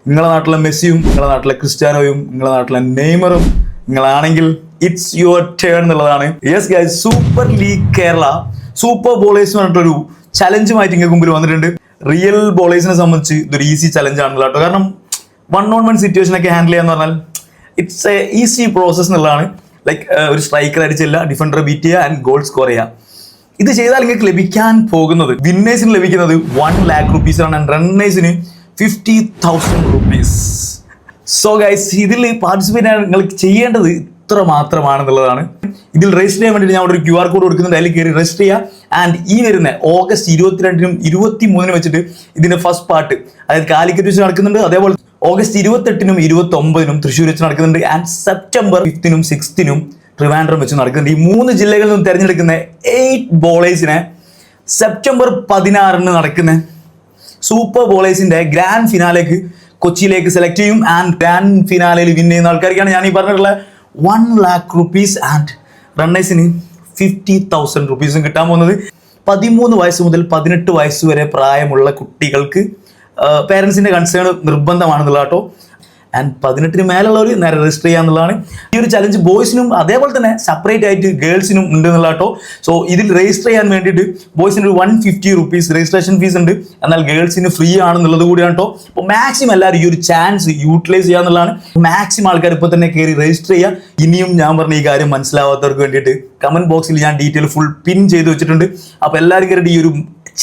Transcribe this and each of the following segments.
നിങ്ങളുടെ നാട്ടിലെ മെസ്സിയും നിങ്ങളുടെ നാട്ടിലെ ക്രിസ്ത്യാനോയും നിങ്ങളുടെ നാട്ടിലെ നെയ്മറും നിങ്ങളാണെങ്കിൽ ഇറ്റ്സ് യുവർ ടേൺ എന്നുള്ളതാണ്. Yes guys, super league Kerala super bowlers പറഞ്ഞിട്ടൊരു ചലഞ്ചുമായിട്ട് ഇങ്ങനെ മുമ്പിൽ വന്നിട്ടുണ്ട്. റിയൽ ബോളേഴ്സിനെ സംബന്ധിച്ച് ഇതൊരു ഈസി ചലഞ്ച് ആണല്ലോ കേട്ടോ. കാരണം 1-on-1 സിറ്റുവേഷൻ ഒക്കെ ഹാൻഡിൽ ചെയ്യാന്ന് പറഞ്ഞാൽ ഇറ്റ്സ് എ ഈസി പ്രോസസ് എന്നുള്ളതാണ്. ലൈക്ക് ഒരു സ്ട്രൈക്കർ അടിച്ചില്ല, ഡിഫൻഡർ ബീറ്റ് ചെയ്യുക ആൻഡ് ഗോൾ സ്കോർ ചെയ്യുക. ഇത് ചെയ്താൽ നിങ്ങൾക്ക് ലഭിക്കാൻ പോകുന്നത്, വിന്നേഴ്സിന് ലഭിക്കുന്നത് 1 lakh rupees ആണ്, റണ്ണേഴ്സിന് 50,000 rupees. സോ ഗൈസ്, ഇതിൽ പാർട്ടിസിപ്പേറ്റ് ചെയ്യാൻ നിങ്ങൾക്ക് ചെയ്യേണ്ടത് ഇത്ര മാത്രമാണെന്നുള്ളതാണ്. ഇതിൽ രജിസ്റ്റർ ചെയ്യാൻ വേണ്ടി ഞാൻ അവിടെ ഒരു QR കോഡ് കൊടുക്കുന്നുണ്ട്, അതിൽ കയറി രജിസ്റ്റർ ചെയ്യുക. ആൻഡ് ഈ വരുന്ന August 22-നും 23-നും വെച്ചിട്ട് ഇതിന്റെ ഫസ്റ്റ് പാർട്ട്, അതായത് കാലിക്കറ്റ് വെച്ച് നടക്കുന്നുണ്ട്. അതേപോലെ August 28-നും 29-നും തൃശ്ശൂർ വെച്ച് നടക്കുന്നുണ്ട്. ആൻഡ് September 5-നും 6-നും ട്രിവാൻഡ്രം വെച്ച് നടക്കുന്നുണ്ട്. ഈ 3 ജില്ലകളിൽ നിന്നും തിരഞ്ഞെടുക്കുന്ന 8 ബോളേഴ്സിനെ September 16-ന് നടക്കുന്ന സൂപ്പർ ബോളേഴ്സിന്റെ ഗ്രാൻഡ് ഫിനാലേക്ക് കൊച്ചിയിലേക്ക് സെലക്ട് ചെയ്യും. ആൻഡ് ഗ്രാൻഡ് ഫിനാലയിൽ വിൻ ചെയ്യുന്ന ആൾക്കാർക്കാണ് ഞാൻ ഈ പറഞ്ഞിട്ടുള്ള 1 lakh rupees ആൻഡ് റണ്ണേഴ്സിന് 50,000 rupees കിട്ടാൻ പോകുന്നത്. 13 വയസ്സ് മുതൽ 18 വയസ്സ് വരെ പ്രായമുള്ള കുട്ടികൾക്ക് പേരൻസിന്റെ കൺസേൺ നിർബന്ധമാണെന്നുള്ള കേട്ടോ. ആൻഡ് 18-ന് മേലുള്ളവർ നേരെ രജിസ്റ്റർ ചെയ്യാന്നുള്ളതാണ്. ഈ ഒരു ചലഞ്ച് ബോയ്സിനും അതേപോലെ തന്നെ സെപ്പറേറ്റ് ആയിട്ട് ഗേൾസിനും ഉണ്ട് എന്നുള്ള കേട്ടോ. സോ ഇതിൽ രജിസ്റ്റർ ചെയ്യാൻ വേണ്ടിയിട്ട് ബോയ്സിന് ഒരു 150 rupees രജിസ്ട്രേഷൻ ഫീസ് ഉണ്ട്, എന്നാൽ ഗേൾസിന് ഫ്രീ ആണെന്നുള്ളത് കൂടിയാണ് കേട്ടോ. അപ്പോൾ മാക്സിമം എല്ലാവരും ഈ ഒരു ചാൻസ് യൂട്ടിലൈസ് ചെയ്യാന്നുള്ളതാണ്. മാക്സിമം ആൾക്കാർ ഇപ്പോൾ തന്നെ കയറി രജിസ്റ്റർ ചെയ്യുക. ഇനിയും ഞാൻ പറഞ്ഞ ഈ കാര്യം മനസ്സിലാവാത്തവർക്ക് വേണ്ടിയിട്ട് കമന്റ് ബോക്സിൽ ഞാൻ ഡീറ്റെയിൽ ഫുൾ പിൻ ചെയ്ത് വെച്ചിട്ടുണ്ട്. അപ്പോൾ എല്ലാവരും കയറിയിട്ട് ഈ ഒരു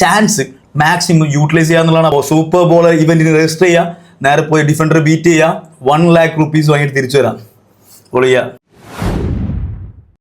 ചാൻസ് മാക്സിമം യൂട്ടിലൈസ് ചെയ്യാന്നുള്ളതാണ്. അപ്പോൾ സൂപ്പർ ബോളർ ഇവന്റിന് രജിസ്റ്റർ ചെയ്യുക, നേരെ പോയി ഡിഫൻഡർ ബീറ്റ് ചെയ്യുക, 1 lakh rupees വാങ്ങിയിട്ട് തിരിച്ചു വരാം. പൊളിയ.